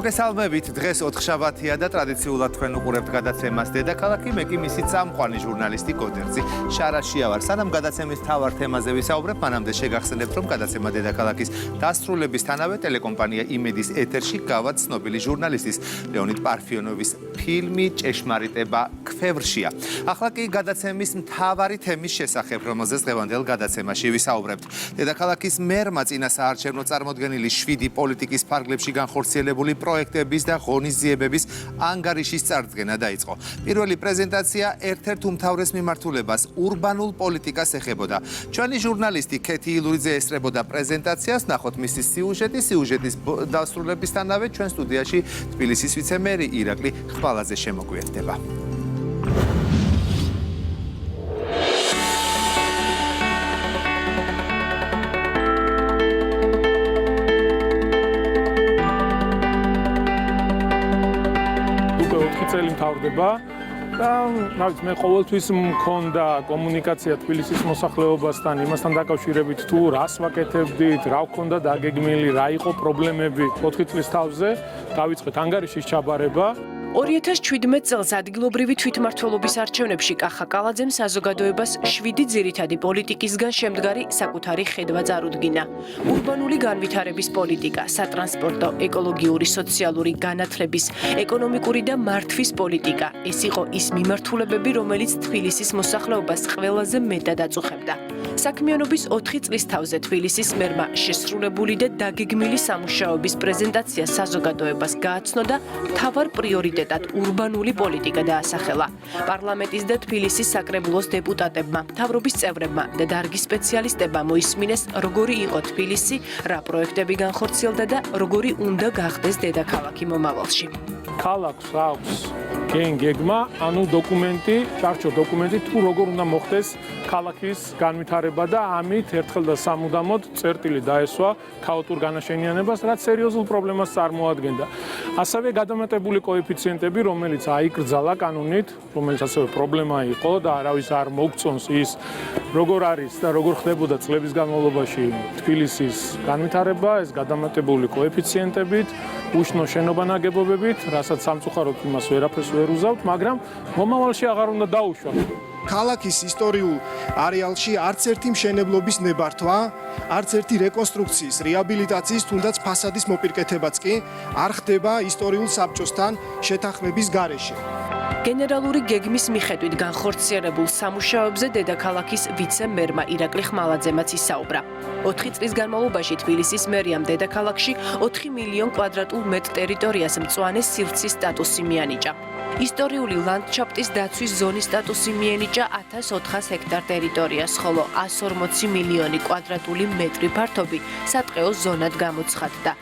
მოგესალმებით, დღეს 4-შაბათია და ტრადიციულად თქვენ უყურებთ გადაცემას დედაქალაქი, მე კი მისი წამყვანი ჟურნალისტი გოდერძი შარაშია ვარ. სანამ გადაცემის მთავარ თემაზე ვისაუბრებ, მანამდე შეგახსენებთ, რომ გადაცემა დედაქალაქის დასრულებისთანავე ტელეკომპანია იმედის ეთერში გავა ცნობილი ჟურნალისტის ლეონიდ პარფიონოვის ფილმი ჭეშმარიტება ქვევრშია. ახლა კი გადაცემის მთავარი თემის შესახებ, რომელზეც დღევანდელ გადაცემაში ვისაუბრებთ. დედაქალაქის მერმა წინა საარჩევნო წარმოდგენილი 7 პოლიტიკის ფარგლებში განხორციელებული პროექტების და ღონისძიებების ანგარიშის წარდგენა დაიწყო. პირველი პრეზენტაცია ერთ-ერთ უმთავრეს მიმართულებას ურბანულ პოლიტიკას ეხებოდა. ჩვენი ჟურნალისტი ქეთი ილურიძე ესწრებოდა პრეზენტაციას, ნახოთ მისი სიუჟეტის დასრულებისთანავე ჩვენ სტუდიაში თბილისის ვიცე-მერი ირაკლი ხვალაძე შემოგვიერთდება. წელი მთავრდება და მე ყოველთვის მქონდა კომუნიკაცია თბილისის მოსახლეობასთან, იმასთან დაკავშირებით თუ რას ვაკეთებდით, რა ვქონდა დაგეგმილი, რა იყო პრობლემები. 4 წლის თავზე დავიწყეთ ანგარიშის ჩაბარება. 2017 წელს ადგილობრივი თვითმმართველობის არჩევნებში კახა კალაძემ საზოგადოებას 7 ძირითადი პოლიტიკისგან შემდგარი საკუთარი ხედვა წარუდგინა. ურბანული განვითარების პოლიტიკა, სატრანსპორტო, ეკოლოგიური, სოციალური განათლების, ეკონომიკური და მართვის პოლიტიკა. ეს იყო ის მიმართულებები, რომელიც თბილისის მოსახლეობას ყველაზე მეტად აწუხებდა. საქმიანობის 4 წლის თავზე თბილისის მერმა შესრულებული და დაგეგმილი სამუშაოების პრეზენტაცია საზოგადოებას გააცნო და მთავარ პრიორიტეტად ურბანული პოლიტიკა დაასახელა. პარლამენტის და თბილისის საკრებულოს დეპუტატებმა, მთავრობის წევრებმა და დარგის სპეციალისტებმა მოისმინეს, როგორი იყო თბილისი, რა პროექტები განხორციელდა და როგორი უნდა გახდეს დედაქალაქი მომავალში. ქალაქს აქვს გეგმა, ანუ დოკუმენტი, ჩარჩო დოკუმენტი თუ როგორ უნდა მოხდეს ქალაქის განვითარება და ამით ერთხელ და სამუდამოდ წერტილი დაესვა ქაოტურ განაშენიანებას, რაც სერიოზულ პრობლემას წარმოადგენდა. ასევე გადამეტებული კოეფიციენტები, რომელიც აიკრძალა კანონით, რომელიც ასევე პრობლემა იყო და არავის არ მოგწონს ის, როგორ არის და როგორ ხდებოდა წლების განმავლობაში თბილისის განვითარება, ეს გადამეტებული კოეფიციენტებით, უშნო შენობა ნაგებობებით, რასაც სამწუხაროდ იმას ვერაფერს ვერ უზავთ, მაგრამ მომავალში აღარ უნდა დაუშვათ. ქალაქის ისტორიულ არეალში არც ერთი მშენებლობის ნებართვა, არც ერთი რეკონსტრუქციის, რეაბილიტაციის, თუნდაც ფასადის მოპირკეთებაც კი არ ხდება ისტორიულ საბჭოსთან შეთანხმების გარეშე. გენერალური გეგმის მიხედვით განხორციელებულ სამუშაოებზე დედაქალაქის ვიცე-მერმა ირაკლი ხმალაძემაც ისაუბრა. 4 წლის განმავლობაში თბილისის მერიამ დედაქალაქში 4 მილიონ კვადრატულ მეტრ ტერიტორიას მწვანე სივრცის სტატუსი მიანიჭა. ისტორიული ლანდშაფტის დაცვის ზონის სტატუსი მიენიჭა 1400 ჰექტარ ტერიტორიას, ხოლო 140 მილიონი კვადრატული მეტრი ფართობი სატყეო ზონად გამოცხადდა.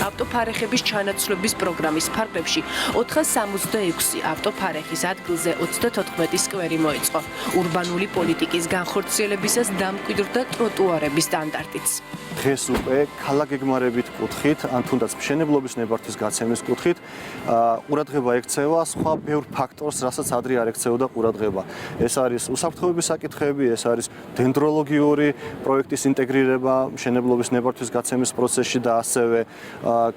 ავტოფარეხების ჩანაცვლების პროგრამის ფარგლებში 466 ავტოფარეხის ადგილზე 34 სკვერი მოიწყო. ურბანული პოლიტიკის განხორციელებისას დამკვიდრდა ტროტუარების სტანდარტიც. დღეს უკვე ქალაქგეგმარებით კუთხით, ან თუნდაც მშენებლობის ნებართვის გაცემის კუთხით, ყურადღება ექცევა სხვა ბევრ ფაქტორს, რასაც ადრე არ ექცეოდა ყურადღება. ეს არის უსაფრთხოების საკითხები, ეს არის დენდროლოგიური პროექტის ინტეგრირება მშენებლობის ნებართვის გაცემის პროცესში და ასევე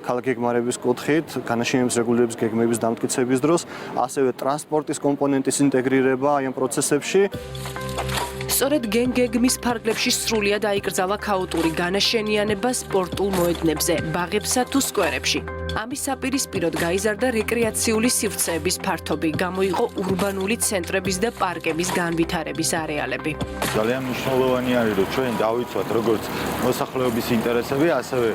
ქალაქგეგმარების კუთხით, განაშენების რეგულირების გეგმების დამტკიცების დროს, ასევე ტრანსპორტის კომპონენტის ინტეგრირება ამ პროცესებში. სწორედ გეგმის ფარგლებში სრულიად აიკრძალა ქაოტური განაშენიანება სპორტულ მოედნებზე, ბაღებსა თუ სკვერებში. ამის საპირისპიროდ გაიზარდა რეკრეაციული სივრცეების ფართობი, გამოიყო ურბანული ცენტრების და პარკების განვითარების არეალები. ძალიან მნიშვნელოვანი არის, რომ ჩვენ დავიცვათ როგორც მოსახლეობის ინტერესები, ასევე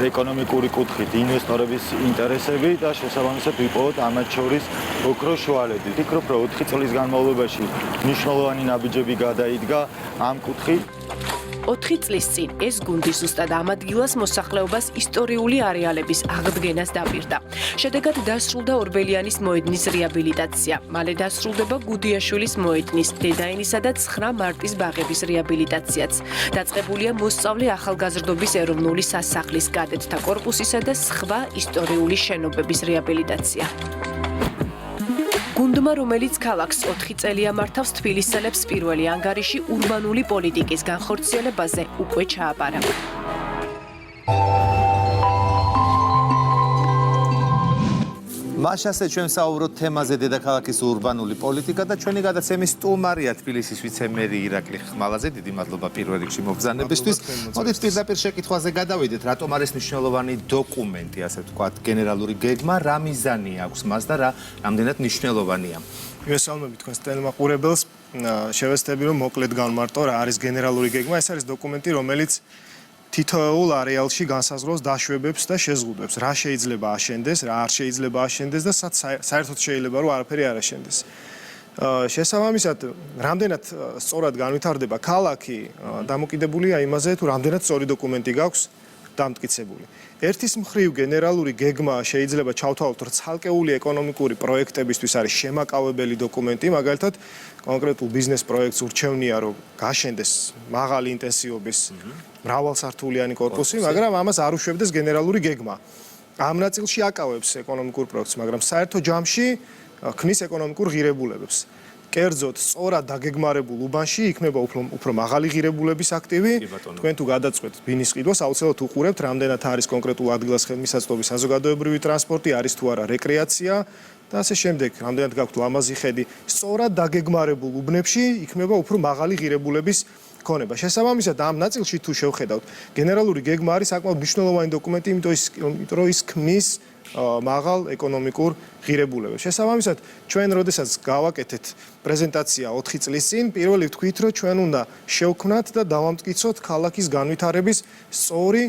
ეკონომიკური კუთხით ინვესტორების ინტერესები და შესაბამისად ვიპოვოთ ამათ შორის ოქროს შუალედი. ვფიქრობ, რომ 4 წლის განმავლობაში მნიშვნელოვანი ნაბიჯები გადაიდგა ამ კუთხით. 4 წლის წინ ეს გუნდი ზუსტად ამ ადგილას მოსახლეობას ისტორიული არეალების აღდგენას დაპირდა. შედეგად დასრულდა ორბელიანის მოედნის რეაბილიტაცია. მალე დასრულდება გუდიაშვილის მოედნის, დედაენისა და 9 მარტის ბაღების რეაბილიტაციაც. დაწყებულია მოსწავლე ახალგაზრდობის ეროვნული სასახლის კადეტთა კორპუსისა და სხვა ისტორიული შენობების რეაბილიტაცია. გუნდმა, რომელიც ქალაქს 4 წელია მართავს, თბილისელებს პირველი ანგარიში ურბანული პოლიტიკის განხორციელებაზე უკვე ჩააბარა. მაშასე ჩვენ საუბრობთ თემაზე დედაქალაქის ურბანული პოლიტიკა და ჩვენი გადაცემის სტუმარია თბილისის ვიცე-მერი ირაკლი ხმალაძე. დიდი მადლობა პირველ რიგში მოგზაურობისთვის. მოდით პირდაპირ შეკითხვაზე გადავიდეთ. რატომ არის მნიშვნელოვანი დოკუმენტი, ასე ვთქვათ, გენერალური გეგმა, რა მიზანი აქვს მას და რამდენად მნიშვნელოვანია? მივესალმები თქვენს ტელემაყურებელს. შევეცდები რომ მოკლედ განმარტო რა არის გენერალური გეგმა. ეს არის დოკუმენტი, რომელიც თითოეულ არეალში განსაზღვრავს დაშვებებს და შეზღუდვებს. რა შეიძლება აშენდეს, რა არ შეიძლება აშენდეს და საერთოდ შეიძლება რომ არაფერი არ აშენდეს. შესაბამისად, რამდენად სწორად განვითარდება ქალაქი, დამოკიდებულია იმაზე, თუ რამდენად სწორი დოკუმენტი გაქვს დამტკიცებული. ერთის მხრივ გენერალური გეგმა შეიძლება ჩავთვალოთ, რომ ცალკეული ეკონომიკური პროექტებისთვის არის შემაკავებელი დოკუმენტი, მაგალითად, კონკრეტულ ბიზნეს პროექტს ურჩევნია, რომ გაშენდეს მაღალი ინტენსივობის მრავალსართულიანი კორპუსი, მაგრამ ამას არ უშვებდეს გენერალური გეგმა. ამ ნაწილში აკავებს ეკონომიკურ პროექტს, მაგრამ საერთო ჯამში ქმნის ეკონომიკურ ღირებულებებს. კერძოდ, სწორად დაგეგმარებულ უბანში იქნება უფრო მაღალი ღირებულების აქტივი. თქვენ თუ გადაწყვეტთ ბინის ყიდვას, აუცილებლად უყურებთ, რამდენად არის კონკრეტულ ადგილას ხელმისაწვდომი საზოგადოებრივი ტრანსპორტი, არის თუ არა რეკრეაცია და ასე შემდეგ, რამდენად გაქვთ ლამაზი ხედი. სწორად დაგეგმარებულ უბნებში იქნება უფრო მაღალი ღირებულების ქონება. შესაბამისად, ამ ნაწილში თუ შევხედავთ, გენერალური გეგმა არის საკმაოდ მნიშვნელოვანი დოკუმენტი, იმიტომ რომ ის ქმნის მაღალ ეკონომიკურ ღირებულებებს. შესაბამისად, ჩვენ როდესაც გავაკეთეთ პრეზენტაცია 4 წლის წინ, პირველი ვთქვით, რომ ჩვენ უნდა შევქმნათ და დავამტკიცოთ ქალაქის განვითარების სწორი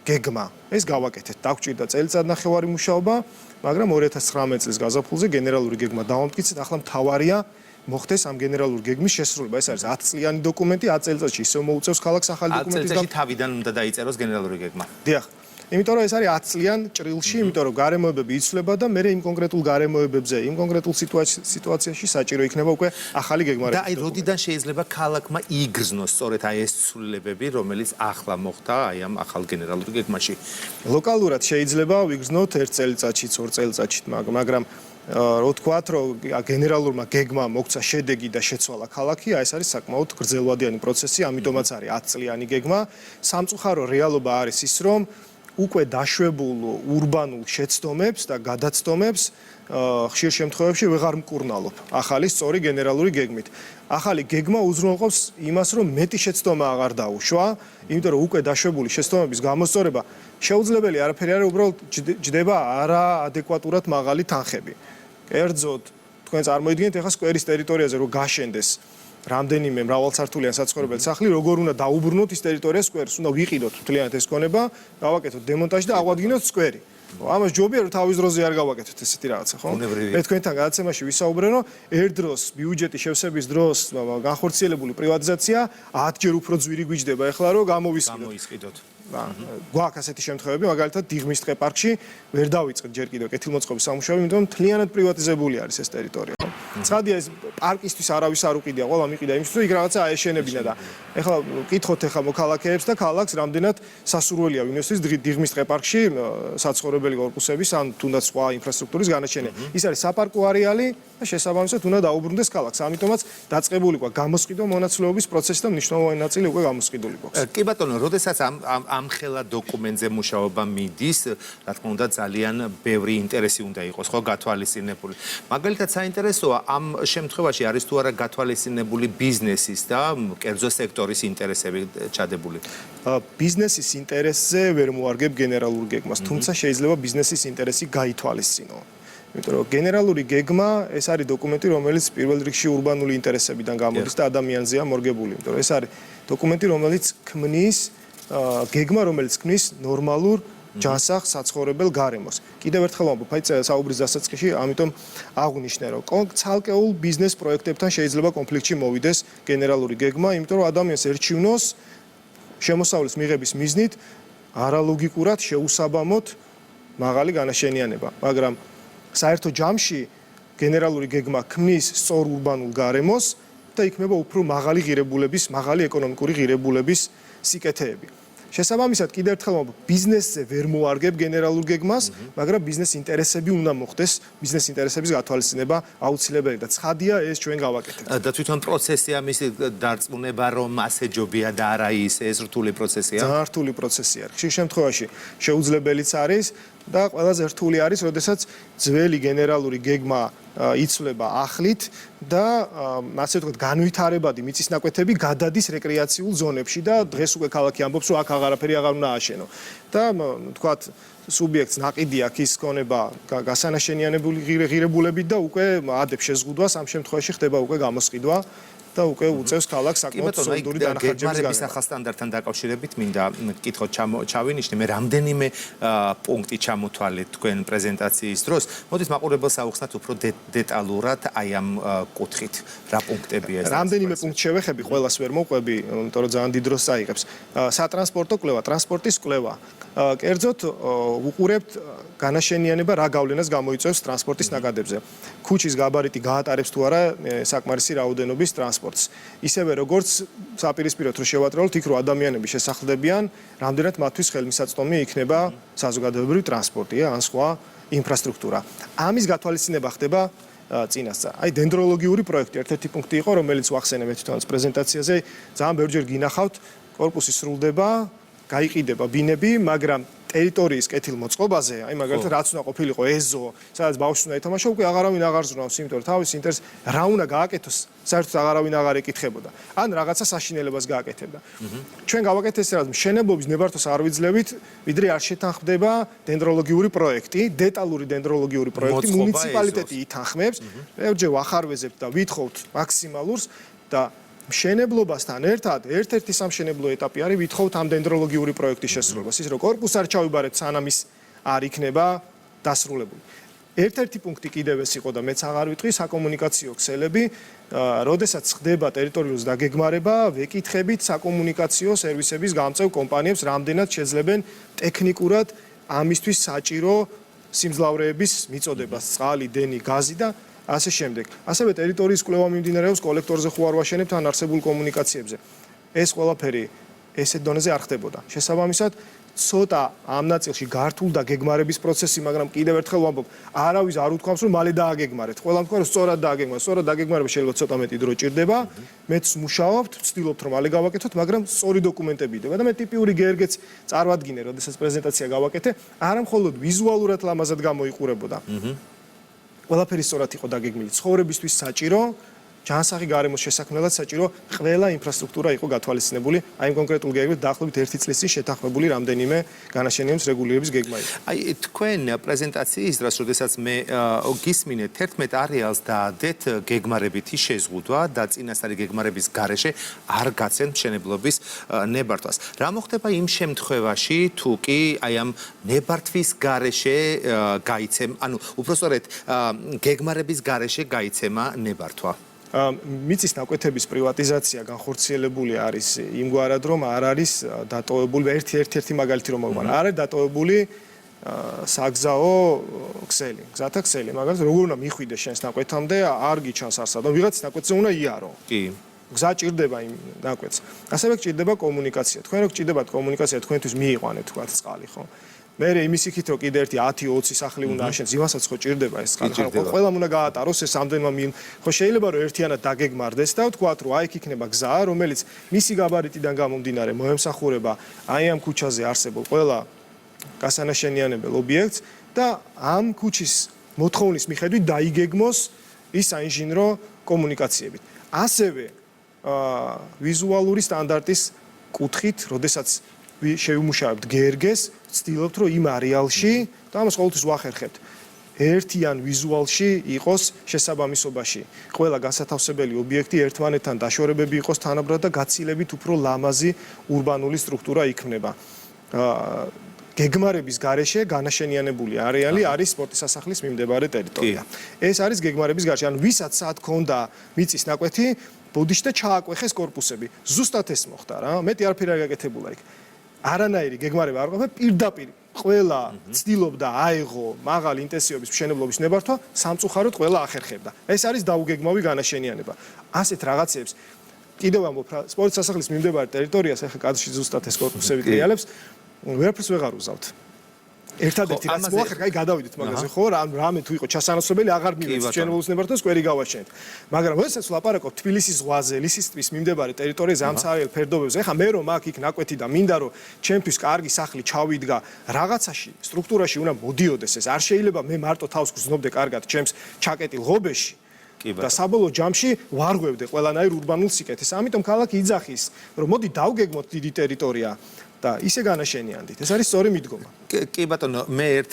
გეგმა. ეს გავაკეთეთ. დაგვჭირდა წელიწადნახევარი მუშაობა, მაგრამ 2019 წლის გაზაფხულზე გენერალური გეგმა დავამტკიცეთ. ახლა მთავარია მოხდეს ამ გენერალური გეგმის შესრულება. ეს არის 10 წლიანი დოკუმენტი, 10 წელიწადში ისევ მოუწევს ქალაქს ახალი დოკუმენტის 10 წელიწადში თავიდან უნდა დაიწეროს გენერალური გეგმა. დიახ. იმიტომ რომ ეს არის 10 წლიან ჭრილში, იმიტომ რომ გარემოებები იცვლება და მე იმ კონკრეტულ გარემოებებზე, იმ კონკრეტულ სიტუაციაში საჭირო იქნება უკვე ახალი გეგმა. და აი როდიდან შეიძლება ქალაქმა იგრძნოს სწორედ აი ეს ცვლილებები, რომელიც ახლა მოხდა აი ამ ახალ გენერალურ გეგმაში? ლოკალურად შეიძლება ვიგრძნოთ 1 წელიწადში, 2 წელიწადში, მაგრამ რო თქვათ, რომ გენერალურმა გეგმა მოგცა შედეგი და შეცვალა ქალაქი, აი ეს არის საკმაოდ გრძელვადიანი პროცესი, ამიტომაც არის 10 წლიანი გეგმა. სამწუხარო რეალობა არის ის, რომ უკვე დაშვებულ ურბანულ შეცდომებს და გადაცდომებს ხშირ შემთხვევებში ვეღარ მკურნალობ ახალი სწორი გენერალური გეგმით. ახალი გეგმა უზრუნველყოფს იმას, რომ მეტი შეცდომა აღარ დაუშვა, იმიტომ რომ უკვე დაშვებული შეცდომების გამოსწორება შეუძლებელი არაფერი არ უბრალოდ ჯდება არაადეკვატურად მაღალი თანხები. კერძოდ, თქვენ წარმოიდგინეთ ახლა სკვერის ტერიტორიაზე რომ გაშენდეს რამდენიმე მრავალსართულიანი საცხოვრებელი სახლი, როგორ უნდა დაუბრუნოთ ის ტერიტორია სკვერს, უნდა ვიყიდოთ მთლიანად ეს ქონება, გავაკეთოთ დემონტაჟი და აღვადგინოთ სკვერი. ამას ჯობია რომ თავის დროზე არ გავაკეთოთ ესეთი რაღაცა, ხო? მე თქვენთან გადაცემაში ვისაუბრე, რომ ერთ დროს ბიუჯეტი შევსების დროს განხორციელებული პრივატიზაცია 10ჯერ უფრო ძვირი გვიჯდება ახლა რომ გამოისყიდოთ. გვაქვს ასეთი შემთხვევები, მაგალითად დიღმის ტყე პარკში ვერ დავიწყეთ ჯერ კიდევ კეთილმოწყობის სამუშაოები, იმიტომ რომ მთლიანად პრივატიზებული არის ეს ტერიტორია. ცხადია ეს პარკისთვის არავის არ უყიდია, ყველა მიყიდა იმისთვის, რომ იქ რაღაცა აეშენებინა და ეხლა ვკითხოთ ეხლა მოქალაქეებს და ქალაქს რამდენად სასურველია ვინმესთვის დიღმის ტყე პარკში საცხოვრებელი კორპუსების ან თუნდაც სხვა ინფრასტრუქტურის განაჩენება. ის არის საპარკო არეალი და შესაბამისად უნდა დაუბრუნდეს ქალაქს. ამიტომაც დაწყებული ყვა გამოსყიდვა მონაცვლეობის პროცესი და მნიშვნელოვანი ნაწილი უკვე გამოსყიდული გვაქვს. კი ბატონო, როდესაც ამ ხელა დოკუმენტზე მუშაობა მიდის, რა თქმა უნდა ძალიან ბევრი ინტერესი უნდა იყოს, ხო, გათვალისწინებული. მაგალითად საინტერესოა ამ შემთხვევაში არის თუ არა გათვალისწინებული ბიზნესის და კერძო სექტორის ინტერესები ჩადებული? ბიზნესის ინტერესზე ვერ მოარგებ გენერალურ გეგმას, თუმცა შეიძლება ბიზნესის ინტერესი გაითვალისწინო. იმიტომ რომ გენერალური გეგმა ეს არის დოკუმენტი, რომელიც პირველ რიგში ურბანული ინტერესებიდან გამოდის და ადამიანზეა მორგებული. იმიტომ რომ ეს არის დოკუმენტი, რომელიც ქმნის გეგმა, რომელიც ქმნის ნორმალურ ჯანსაღ საცხოვრებელ გარემოს. კიდევ ერთხელ ვამბობ, აი საუბრის დასაწყისში, ამიტომ აღვნიშნე, რომ ცალკეულ ბიზნეს პროექტებთან შეიძლება კონფლიქტში მოვიდეს გენერალური გეგმა, იმიტომ რომ ადამიანს ერჩივნოს შემოსავლის მიღების მიზნით არალოგიკურად შეუსაბამოდ მაღალი განაშენიანება, მაგრამ საერთო ჯამში გენერალური გეგმა ქმნის სწორ ურბანულ გარემოს და იქნება უფრო მაღალი ღირებულების, მაღალი ეკონომიკური ღირებულების სიკეთეები. შესაბამისად, კიდევ ერთხელ ვამბობ, ბიზნესზე ვერ მოარგებ გენერალურ გეგმას, მაგრამ ბიზნეს ინტერესები უნდა მოხდეს, ბიზნეს ინტერესების გათვალისწინება აუცილებელი და ცხადია ეს ჩვენ გავაკეთებთ. და თვითონ პროცესი ამის დარწმუნება რომ ასე ჯობია და არა ის ეს რთული პროცესია? ძალიან რთული პროცესია. ხშირ შემთხვევაში შეუძლებელიც არის, და ყველაზე რთული არის, როდესაც ძველი გენერალური გეგმა იცვლება ახლით და ასე ვთქვათ, განვითარებადი მიწისნაკვეთები გადადის რეკრეაციულ ზონებში და დღეს უკვე ქალაქი ამბობს, რომ აქ აღარაფერი აღარ უნდა ააშენო. და ვთქვათ, სუბიექტს ნაყიდი აქვს ის ქონება გასანაშენიანებული ღირებულებით და უკვე ადებს შეზღუდვას, ამ შემთხვევაში ხდება უკვე გამოსყიდვა. და უკვე უწევს ქალაქს საკმაოდ სოლიდური დანახარჯების გეგმარების ახალ სტანდარტთან დაკავშირებით მინდა კითხოთ ჩავინიშნე მე რამდენიმე პუნქტი ჩამოთვალეთ თქვენ პრეზენტაციის დროს. მოდით მაყურებელს ავხსნათ უფრო დეტალურად აი ამ კუთხით რა პუნქტებია ეს. რამდენიმე პუნქტ შევეხები, ყველას ვერ მოყვები, იმიტომ რომ ძალიან დიდ დროს წაიღებს. სატრანსპორტო კვლევა, ტრანსპორტის კვლევა. კერძოდ უყურებთ განაშენიანება რა გავლენას გამოიწვევს ტრანსპორტის ნაკადებზე. ქუჩის გაბარიტი გაატარებს თუ არა საკმარისი რაოდენობის ტრანსპორტს. ისევე როგორც საპირისპიროდ რომ შევატრევლოთ იქ რომ ადამიანები შესახლდებიან, რამდენად მათთვის ხელმისაწვდომი იქნება საზოგადოებრივი ტრანსპორტი ან სხვა ინფრასტრუქტურა. ამის გათვალისწინება ხდება წინასწარ. აი დენდროლოგიური პროექტი ერთ-ერთი პუნქტი იყო, რომელიც ვახსენე თვითონაც პრეზენტაციაზე, ძალიან ბევრჯერ გინახავთ, კორპუსი სრულდება, გაიყიდება ბინები, მაგრამ ტერიტორიის კეთილმოწყობაზე, აი მაგალითად რაც უნდა ყოფილიყო ეზო, სადაც ბავშვი უნდა ეთამაშო, უკვე აღარავინ აღარ ზრუნავს, იმიტომ რომ თავის ინტერესს რა უნდა გააკეთოს, საერთოდ აღარავინ აღარ ეკითხებოდა. ან რაღაცა საშინელებას გააკეთებდა. ჩვენ გავაკეთეთ ეს რაღაც მშენებლობის ნებართვას არ ვიძლევით, ვიდრე არ შეთანხმდება დენდროლოგიური პროექტი, დეტალური დენდროლოგიური პროექტი, მუნიციპალიტეტი ითანხმებს, ბევრჯერ ვახარვეზებთ და ვითხოვთ მაქსიმალურს და მშენებლობასთან ერთად ერთ-ერთი სამშენებლო ეტაპი არის ვითხოვთ ამ დენდროლოგიური პროექტის შესრულებას. ის რომ კორპუსს არ ჩავიბარეთ სანამ ის არ იქნება დასრულებული. ერთ-ერთი პუნქტი კიდევ ეს იყო და მეც აღარ ვიტყვი საკომუნიკაციო ქსელები, როდესაც ხდება ტერიტორიულ დაგეგმარება, ვეკითხებით საკომუნიკაციო სერვისების გამწევ კომპანიებს, რამდენად შეძლებენ ტექნიკურად ამისთვის საჭირო სიმძლავრეების მიწოდებას, წყალი, დენი, გაზი და ასე შემდეგ. ასევე ტერიტორიის კვლევა მიმდინარეობს კოლექტორზე ხო არ ვაშენებთ ან არსებულ კომუნიკაციებზე. ეს ყველაფერი ესეთ დონეზე არ ხდებოდა. შესაბამისად, ცოტა ამ ნაწილში გართულ და გეგმარების პროცესი, მაგრამ კიდევ ერთხელ ვამბობ, არავის არ უთქვამს, რომ მალე დააგეგმარეთ. ყველამ თქვა, რომ სწორად დააგეგმარეთ. სწორად დაგეგმარება შეიძლება ცოტა მეტი დრო ჭირდება. მეც მუშაობთ, ვცდილობთ, რომ მალე გავაკეთოთ, მაგრამ სწორი დოკუმენტები იდება და მე ტიპიური გერგეც წარვადგინე, როდესაც პრეზენტაცია გავაკეთე, არა მხოლოდ ვიზუალურად ლამაზად გამოიყურებოდა. ყველაფერი სწორად იყო დაგეგმილი. ცხოვრებისთვის საჭირო, ჯანსაღი გარემოს შესაქმნელად საჭირო ყველა ინფრასტრუქტურა იყო გათვალისწინებული. აი იმ კონკრეტულ გეგმით დაახლოებით 1 წლის წინ შეთანხმებული რამდენიმე განაშენიანების რეგულირების გეგმა იყო. აი თქვენ პრეზენტაციის დროს, როდესაც მე გისმინეთ 11 არეალს დაადეთ გეგმარებითი შეზღუდვა და წინასწარი გეგმარების გარეშე არ გაცენ მშენებლობის ნებართვას. რა მოხდება იმ შემთხვევაში, თუ კი აი ამ ნებართვის გარეშე გაიცემ, ანუ უпростоრეთ გეგმარების გარეშე გაიცემა ნებართვა. მიწის ნაკვეთების პრივატიზაცია განხორციელებული არის იმგვარად, რომ არ არის დატოვებული ერთი მაგალითი რომ მოვყვან. არ არის დატოვებული საგზაო ქსელი, გზათა ქსელი, მაგალითად როგორ უნდა მიხვიდე შენს ნაკვეთამდე, არ გიჩანს არსად. ვიღაცის ნაკვეთზე უნდა იარო. კი. გზა ჭირდება იმ ნაკვეთს. ასევე ჭირდება კომუნიკაცია. თქვენ რო ჭირდებათ კომუნიკაცია, თქვენთვის მიიყვანეთ თქვა წყალი, ხო? მე იმის იქით რომ კიდე ერთი 10-20 სახლი უნდა აშენოს, იმასაც ხო ჭირდება ეს წყალი. ყველამ უნდა გაატაროს ეს ამდენმა ხო შეიძლება რომ ერთიანად დაგეგმარდეს და ვთქვათ რომ აი იქ იქნება გზა, რომელიც მისი გაბარიტიდან გამომდინარე მოემსახურება აი ამ ქუჩაზე არსებულ ყველა გასანაშენიანებელ ობიექტს და ამ ქუჩის მოთხოვნის მიხედვით დაიგეგმოს ის საინჟინრო კომუნიკაციებით. ასევე ვიზუალური სტანდარტის კუთხით, როდესაც შევიმუშავებთ გერგეს, ვცდილობთ რომ იმ არეალში და ამას ყოველთვის ვახერხებთ. ერთიან ვიზუალში იყოს შესაბამისობაში. ყველა განსათავსებელი ობიექტი ერთმანეთთან დაშორებები იყოს თანაბრად და გაცილებით უფრო ლამაზი ურბანული სტრუქტურა იქმნება. გეგმარების გარეშე განაშენიანებული არეალი არის სპორტის სასახლის მიმდებარე ტერიტორია. ეს არის გეგმარების გარეშე. ანუ ვისაც სად ქონდა მიწის ნაკვეთი, ბოდიშ და ჩააკვეხეს კორპუსები. ზუსტად ეს მოხდა რა. მეტი არაფერი არ გაკეთებულა იქ. არანაირი გეგმარება არ ყოფილა, პირდაპირ ყველა ცდილობდა აეღო მაღალი ინტენსივობის მშენებლობის ნებართვა, სამწუხაროდ ყველა ახერხებდა. ეს არის დაუგეგმავი განაშენიანება. ასეთ რაღაცებს კიდევ ამბობ, სპორტის სასახლის მიმდებარე ტერიტორიას ახლა კადრში ზუსტად ეს კორპუსები ტრიალებს, ვერაფერს ვეღარ უზავთ. ერთადერთი რაც მოახერხა, აი გადავიდეთ მაგაზე, ხო, რამე თუ იყო ჩასანაცვლებელი აღარ მივეც მშენებლობის ნებართვას სკვერი გავაშენეთ. მაგრამ როდესაც ვლაპარაკობ თბილისის ზღვაზე, ლისის ტბის მიმდებარე ტერიტორიაზე, ამ საერთო ფერდობებზე, ეხლა მე რომ აქ იქ ნაკვეთი და მინდა რომ ჩემთვის კარგი სახლი ჩავიდგა, რაღაცაში, სტრუქტურაში უნდა მოდიოდეს ეს. არ შეიძლება მე მარტო თავს გრძნობდე კარგად ჩემს ჩაკეტილ ღობეში. და საბოლოო ჯამში ვარღვევდე ყველანაირ ურბანულ სიკეთეს. ამიტომ ქალაქი იძახის, რომ მოდი დავგეგმოთ დიდი ტერიტორია და ისე განაშენიანდით. ეს არის სწორი მიდგომა. კი ბატონო, მე ერთ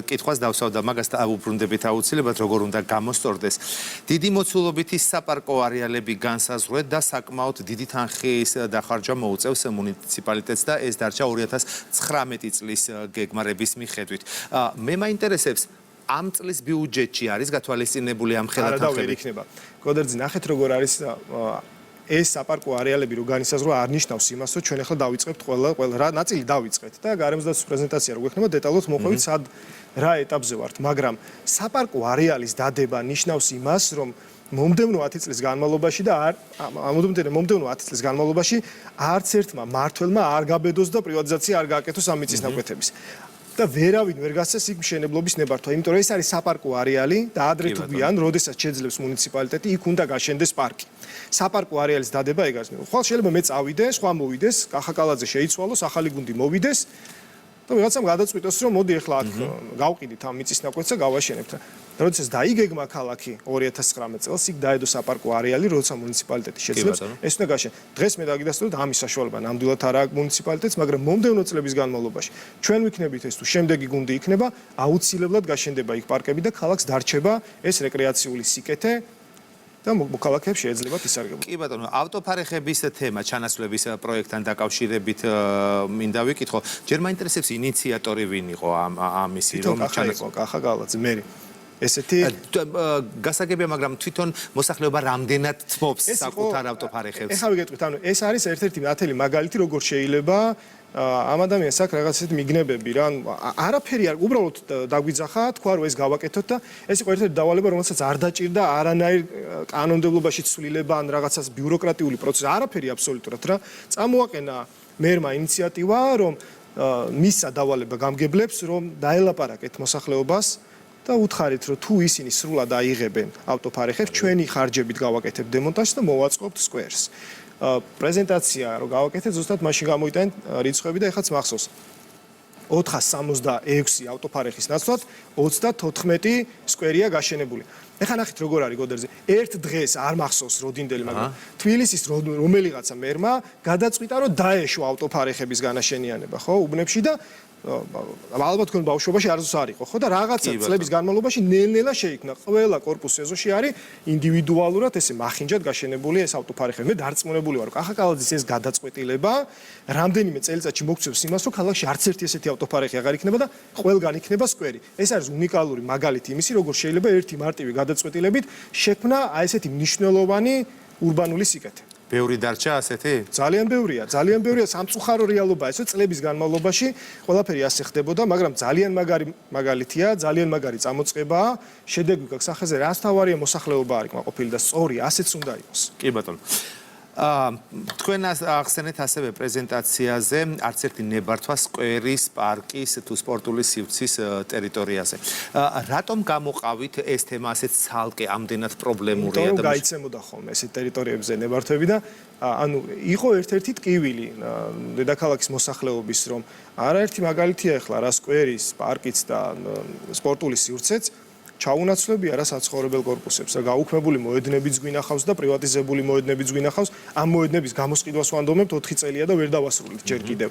კითხვას დავსვავდა, მაგას დაუბრუნდებით აუცილებლად, როგორ უნდა გამოსწორდეს. დიდი მოცულობითი საპარკო არეალები განსაზღვრეთ და საკმაოდ დიდი თანხის დახარჯვა მოუწევს მუნიციპალიტეტს და ეს დარჩა 2019 წლის გეგმარების მიხედვით. მე მაინტერესებს ამ წლის ბიუჯეტში არის გათვალისწინებული ამ ხელათანხმები? არა, ვერ იქნება. გოდერძი, ნახეთ როგორ არის ეს საპარკო არეალები რო განისაზღვრა არ ნიშნავს იმას, რომ ჩვენ ახლა დავიწყებთ ყველა რა ნაწილი დავიწყეთ და გარემოსდაცვის პრეზენტაცია რო გვექნება დეტალურად მოყვებით სად რა ეტაპზე ვართ, მაგრამ საპარკო არეალის დადება ნიშნავს იმას, რომ მომდევნო 10 წლის განმავლობაში და მომდევნო 10 წლის განმავლობაში არც ერთმა მართველმა არ გაბედოს და პრივატიზაცია არ გააკეთოს ამ მიწის ნაკვეთების. და ვერავინ ვერ გასცეს იქ მშენებლობის ნებართვა, იმიტომ რომ ეს არის საპარკო არეალი და ადრე თუ გვიან, როდესაც შეძლებს მუნიციპალიტეტი, იქ უნდა გაშენდეს პარკი. საპარკო არეალის დადება ეგ არის. ხვალ შეიძლება მე წავიდე, სხვა მოვიდეს, კახაკალაძე შეიცვალოს, ახალი გუნდი მოვიდეს და ვიღაცამ გადაწყვიტოს, რომ მოდი ახლა აქ გავყიდით ამ მიწის ნაკვეთს და გავაშენებთ. როდესაც დაიგეგმა ქალაქი 2019 წელს, იქ დაედო საპარკო არეალი, როცა მუნიციპალიტეტი შეძლებს, ეს უნდა გაშენდეს. დღეს მე დაგიდასტუროთ ამის საშუალება ნამდვილად არ აქვს მუნიციპალიტეტს, მაგრამ მომდევნო წლების განმავლობაში ჩვენ ვიქნებით ეს თუ შემდეგი გუნდი იქნება, აუცილებლად გაშენდება იქ პარკები და ქალაქს დარჩება ეს რეკრეაციული სიკეთე და მოქალაქეებს შეეძლებათ ისარგებლონ. კი ბატონო, ავტოფარეხების თემა ჩანაცვლების პროექტთან დაკავშირებით მინდა ვიკითხო. ჯერ მაინტერესებს ინიციატორი ვინ იყო ამისი რომ ჩანაცვლება კახაკალაძე მე ესეთი გასაგებია, მაგრამ თვითონ მოსახლეობა რამდენად თმობს საკუთარ ავტოფარეხებს? ეხლა ვიგეტყვით, ანუ ეს არის ერთ-ერთი ნათელი მაგალითი, როგორ შეიძლება ამ ადამიანს აქვს რაღაც ესეთი მიგნებები რა, არაფერი არ, უბრალოდ დაგვიძახა, თქვა რომ ეს გავაკეთოთ და ეს იყო ერთ-ერთი დავალება, რომელსაც არ დაჭირდა არანაირ კანონმდებლობაში ცვლილება ან რაღაცას ბიუროკრატიული პროცესი, არაფერი აბსოლუტურად რა. წამოაყენა მერმა ინიციატივა, რომ მისცა დავალება გამგებლებს, რომ დაელაპარაკეთ მოსახლეობას და უთხარით, რომ თუ ისინი სრულად აიღებენ ავტოფარეხებს, ჩვენი ხარჯებით გავაკეთებთ დემონტაჟს და მოვაწყობთ სკვერს. პრეზენტაცია რო გავაკეთეთ, ზუსტად მაშინ გამოიტანეთ რიცხვები და ეხლაც მახსოვს. 466 ავტოფარეხის ნაცვლად 34 სკვერია გაშენებული. ეხლა ნახეთ როგორ არის გოდერძი. ერთ დღეს არ მახსოვს როდინდელი, მაგრამ თბილისის რომელიღაცა მერმა გადაწყვიტა, რომ დაეშვა ავტოფარეხების განაშენიანება, ხო, უბნებში და ალბათ თქვენ ბავშვობაში არასდროს არ იყო, ხო და რაღაცა წლების განმავლობაში ნელ-ნელა შეიქმნა. ყველა კორპუს ეზოში არის ინდივიდუალურად ესე მახინჯად გაშენებული ეს ავტოფარეხები. მე დარწმუნებული ვარ, რომ კახაკალაძის ეს გადაწყვეტილება რამდენიმე წელიწადში მოგწევს იმას, რომ ქალაქში არც ერთი ესეთი ავტოფარეხი აღარ იქნება და ყველგან იქნება სკვერი. ეს არის უნიკალური მაგალითი იმისი, როგორ შეიძლება ერთი მარტივი გადაწყვეტილებით შექმნა აი ესეთი მნიშვნელოვანი ურბანული სიკეთე. ბევრი დარჩა ასეთი? ძალიან ბევრია, სამწუხარო რეალობაა ეს, რომ წლების განმავლობაში ყველაფერი ასე ხდებოდა, მაგრამ ძალიან მაგარი მაგალითია, ძალიან მაგარი წამოწყებაა. შედეგი გაქვს სახეზე, რაც თავარია მოსახლეობა არის კმაყოფილი და სწორი, ასეც უნდა იყოს. კი ბატონო. თქვენ ახსენეთ ასევე პრეზენტაციაზე არც ერთი ნებართვა სკვერის, პარკის თუ სპორტული სივრცის ტერიტორიაზე. რატომ გამოყავით ეს თემა ასეთ ცალკე ამდენად პრობლემურია და გაიცემოდა ხოლმე ეს ტერიტორიებზე ნებართვები და ანუ იყო ერთ-ერთი ტკივილი დედაქალაქის მოსახლეობის, რომ არაერთი მაგალითია ახლა რა სკვერის, პარკიც და სპორტული სივრცეც ჩაუნაცვლებია რა საცხოვრებელ კორპუსებს და გაუქმებული მოედნებიც გვინახავს და პრივატიზებული მოედნებიც გვინახავს. ამ მოედნების გამოსყიდვას ვანდომებთ 4 წელია და ვერ დავასრულეთ ჯერ კიდევ.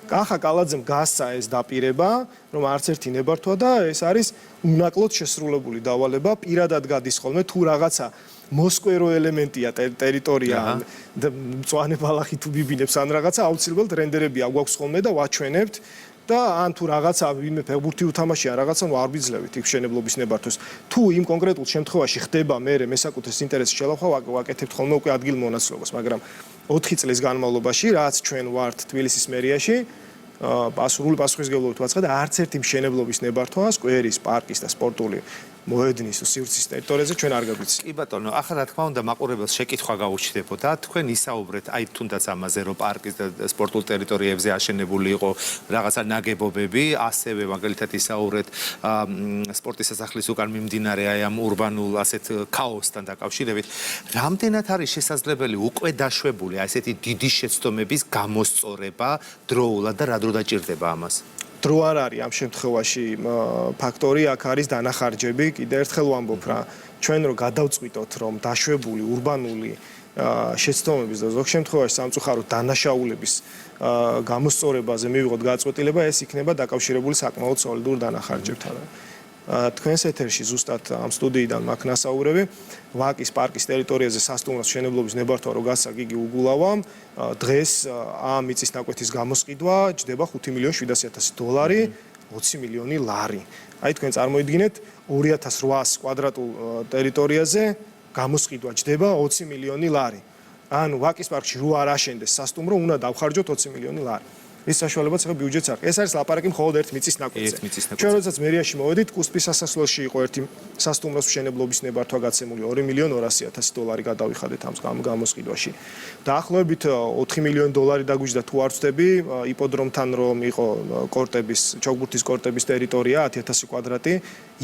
კახაკალაძემ გასცა ეს დაპირება, რომ არც ერთი ნებართვა და ეს არის უნაკლოდ შესრულებული დავალება, პირადად გადის ხოლმე თუ რაღაცა მოსკვერო ელემენტია ტერიტორია და მწვანე ბალახი თუ ბიბინებს ან რაღაცა აუცილებლად რენდერები აგვაქვს ხოლმე და ვაჩვენებთ. და ან თუ რაღაცა ვინმე ფეხბურთი უთამაშია რაღაცა ნუ არ ვიძლევით იქ მშენებლობის ნებართვას. თუ იმ კონკრეტულ შემთხვევაში ხდება მე მესაკუთრეს ინტერესის შელახვა ვაკეთებთ ხოლმე უკვე ადგილმონაცვლობას, მაგრამ 4 წლის განმავლობაში რაც ჩვენ ვართ თბილისის მერიაში სრული პასუხისმგებლობით ვაცხადე არც ერთი მშენებლობის ნებართვა სკვერის, პარკის და სპორტული მოედნის სივრცის ტერიტორიაზე ჩვენ არ გაგვიცი. კი ბატონო, ახლა რა თქმა უნდა მაყურებელს შეკითხვა გაუჩნდებოდა. თქვენ ისაუბრეთ აი თუნდაც ამაზე, რომ პარკის და სპორტულ ტერიტორიებზე აშენებული იყო რაღაცა ნაგებობები, ასევე მაგალითად ისაუბრეთ სპორტის სასახლის უკან მიმდინარე აი ამ ურბანულ ასეთ ქაოსთან დაკავშირებით. რამდენად არის შესაძლებელი უკვე დაშვებული აი ესეთი დიდი შეცდომების გამოსწორება დროულად და რა დრო დაჭირდება ამას? დრო არ არის ამ შემთხვევაში ფაქტორი, აქ არის დანახარჯები. კიდევ ერთხელ ვამბობ რა, ჩვენ რო გადავწყვიტოთ, რომ დაშვებული ურბანული შეცდომების და ზოგ შემთხვევაში სამწუხაროდ დანაშაულების გამოსწორებაზე მივიღოთ გაწყვეტილება, ეს იქნება დაკავშირებული საკმაოდ სოლიდურ დანახარჯებთან. თქვენს ეთერში ზუსტად ამ სტუდიიდან მაქვს ნასაუბრები. ვაკის პარკის ტერიტორიაზე სასტუმროს მშენებლობის ნებართვა რო გასცა გიგი უგულავა, დღეს ამ მიწის ნაკვეთის გამოსყიდვა ჯდება $5,700,000, 20 მილიონი ლარი. აი თქვენ წარმოიდგინეთ 2800 კვადრატულ ტერიტორიაზე გამოსყიდვა ჯდება 20 მილიონი ლარი. ანუ ვაკის პარკში რო არ აშენდეს სასტუმრო, უნდა დავხარჯოთ 20 მილიონი ლარი. ის საშუალებაც ახლა ბიუჯეტს აქვს. ეს არის ლაპარაკი მხოლოდ ერთ მიწის ნაკვეთზე. ჩვენ როდესაც მერიაში მოვედით, კუსპის სასასვლელში იყო ერთი სასტუმროს მშენებლობის ნებართვა გაცემული $2,200,000 გადავიხადეთ ამ გამოსყიდვაში. დაახლოებით $4 მილიონი დაგვიჯდა თუ არ ვცდები, იპოდრომთან რომ იყო კორტების, ჩოგბურთის კორტების ტერიტორია 10,000 კვადრატი,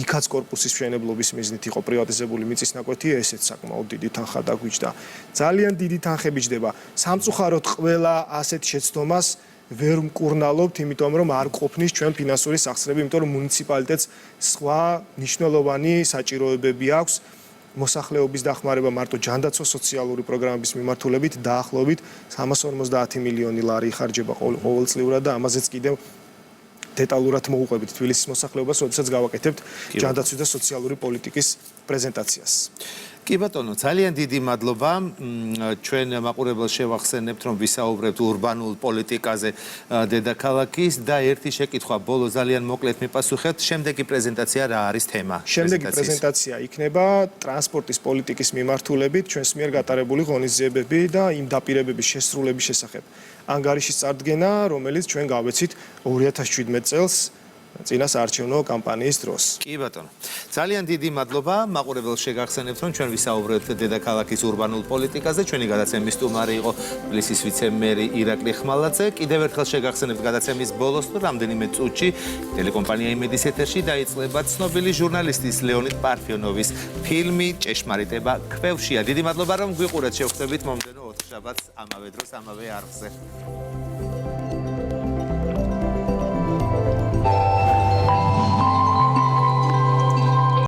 იქაც კორპუსის მშენებლობის მიზნით იყო პრივატიზებული მიწის ნაკვეთი, ესეც საკმაოდ დიდი თანხა დაგვიჯდა. ძალიან დიდი თანხები ჯდება. სამწუხაროდ ყველა ასეთ შეცდომას ვერ მკურნალობთ, იმიტომ რომ არ ყოფნის ჩვენ ფინანსური სახსრები, იმიტომ რომ მუნიციპალიტეტს სხვა მნიშვნელოვანი საჭიროებები აქვს. მოსახლეობის დახმარება მარტო ჯანდაცვა სოციალური პროგრამების მიმართულებით დაახლოებით 350 მილიონი ლარი იხარჯება ყოველწლიურად და ამაზეც კიდევ დეტალურად მოუყვებით თბილისის მოსახლეობას, როდესაც გავაკეთებთ ჯანდაცვის და სოციალური პოლიტიკის პრეზენტაციას. კი ბატონო, ძალიან დიდი მადლობა. ჩვენ მაყურებელს შევახსენებთ, რომ ვისაუბრებთ ურბანულ პოლიტიკაზე დედაქალაქის და ერთი შეკითხვა ბოლო ძალიან მოკლედ მიპასუხეთ. შემდეგი პრეზენტაცია რა არის თემა? შემდეგი პრეზენტაცია იქნება ტრანსპორტის პოლიტიკის მიმართულებით ჩვენს მიერ გატარებული ღონისძიებები და იმ დაპირებების შესრულების შესახებ. ანგარიშის წარდგენა, რომელიც ჩვენ გავეცით 2017 წელს წინასაარჩევნო კამპანიის დროს. კი ბატონო. ძალიან დიდი მადლობა. მაყურებელს შეგახსენებთ, რომ ჩვენ ვისაუბრებთ დედაქალაქის ურბანულ პოლიტიკაზე. ჩვენი გადაცემის სტუმარი იყო თბილისის ვიცე-მერი ირაკლი ხმალაძე. კიდევ ერთხელ შეგახსენებთ გადაცემის ბოლოს, რომ რამდენიმე წუთში ტელეკომპანია იმედის ეთერში დაიწყება ცნობილი ჟურნალისტის ლეონიდ პარფიონოვის ფილმი ჭეშმარიტება ქვევრშია. დიდი მადლობა, რომ გვიყურეთ. შევხვდებით მომდევნო ოთხშაბათს ამავე დროს, ამავე არხზე.